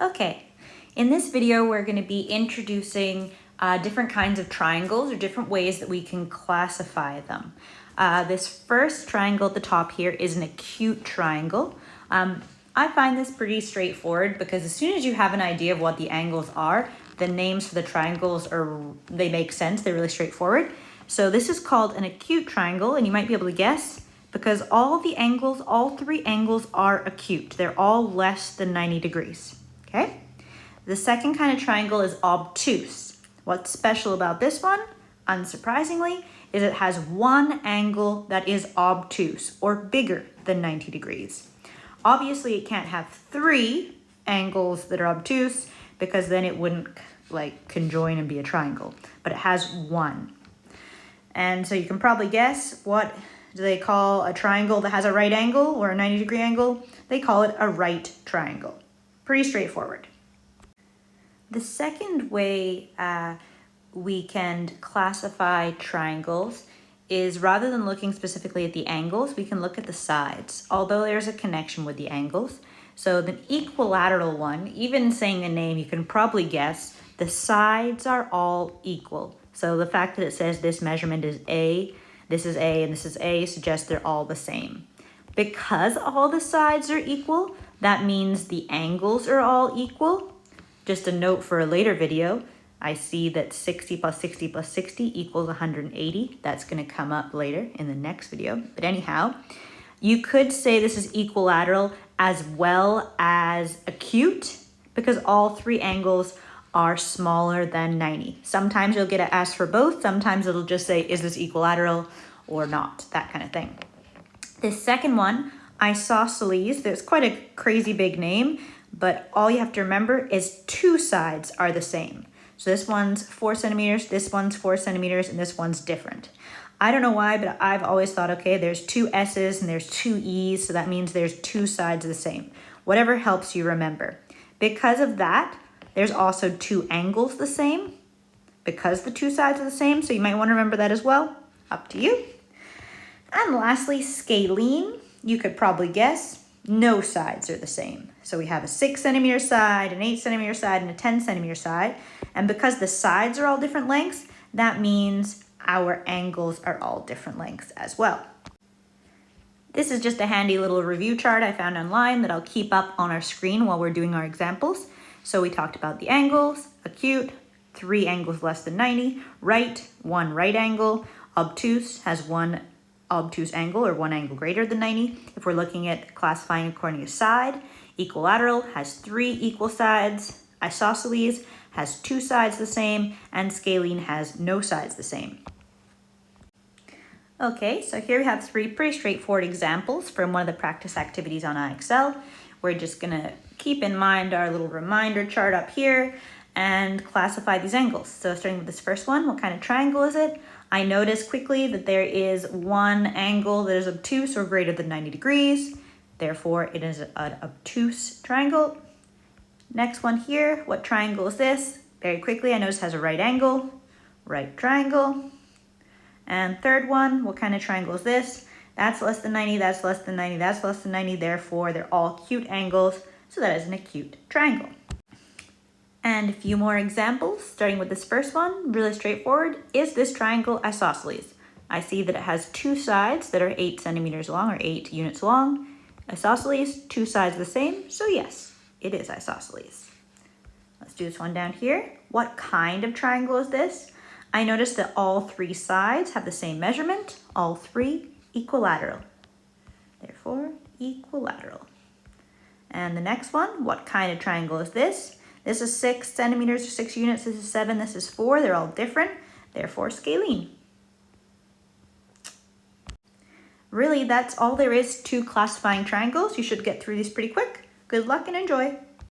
Okay, in this video we're going to be introducing different kinds of triangles or different ways that we can classify them. This first triangle at the top here is an acute triangle. I find this pretty straightforward because as soon as you have an idea of what the angles are, the names for the triangles they make sense, they're really straightforward. So this is called an acute triangle, and you might be able to guess because all three angles are acute. They're all less than 90 degrees. Okay, the second kind of triangle is obtuse. What's special about this one, unsurprisingly, is it has one angle that is obtuse or bigger than 90 degrees. Obviously, it can't have three angles that are obtuse because then it wouldn't conjoin and be a triangle, but it has one. And so you can probably guess, what do they call a triangle that has a right angle or a 90-degree angle? They call it a right triangle. Pretty straightforward. The second way we can classify triangles is, rather than looking specifically at the angles, we can look at the sides, although there's a connection with the angles. So the equilateral one, even saying the name, you can probably guess the sides are all equal. So the fact that it says this measurement is A, this is A, and this is A suggests they're all the same. Because all the sides are equal, that means the angles are all equal. Just a note for a later video, I see that 60 plus 60 plus 60 equals 180. That's going to come up later in the next video. But anyhow, you could say this is equilateral as well as acute because all three angles are smaller than 90. Sometimes you'll get asked for both. Sometimes it'll just say, is this equilateral or not? That kind of thing. The second one, isosceles, there's quite a crazy big name, but all you have to remember is two sides are the same. So this one's 4 centimeters, this one's 4 centimeters, and this one's different. I don't know why, but I've always thought, okay, there's two S's and there's two E's, so that means there's two sides the same. Whatever helps you remember. Because of that, there's also two angles the same, because the two sides are the same, so you might want to remember that as well. Up to you. And lastly, scalene. You could probably guess no sides are the same. So we have a 6 centimeter side, an 8 centimeter side, and a 10 centimeter side. And because the sides are all different lengths, that means our angles are all different lengths as well. This is just a handy little review chart I found online that I'll keep up on our screen while we're doing our examples. So we talked about the angles, acute, 3 angles less than 90, right, 1 right angle, obtuse has 1 obtuse angle or 1 angle greater than 90. If we're looking at classifying according to side, equilateral has 3 equal sides, isosceles has 2 sides the same, and scalene has no sides the same. Okay, so here we have 3 pretty straightforward examples from one of the practice activities on IXL. We're just gonna keep in mind our little reminder chart up here and classify these angles. So starting with this first one, what kind of triangle is it? I noticed quickly that there is one angle that is obtuse or greater than 90 degrees. Therefore, it is an obtuse triangle. Next one here, what triangle is this? Very quickly, I noticed it has a right angle, right triangle. And third one, what kind of triangle is this? That's less than 90, that's less than 90, that's less than 90. Therefore, they're all acute angles, so that is an acute triangle. And a few more examples, starting with this first one, really straightforward. Is this triangle isosceles? I see that it has 2 sides that are 8 centimeters long or 8 units long. Isosceles, 2 sides the same, so yes, it is isosceles. Let's do this one down here. What kind of triangle is this? I noticed that all 3 sides have the same measurement, all 3 equilateral. Therefore, equilateral. And the next one, what kind of triangle is this? This is 6 centimeters or 6 units, this is 7, this is 4, they're all different, therefore scalene. Really, that's all there is to classifying triangles. You should get through these pretty quick. Good luck and enjoy.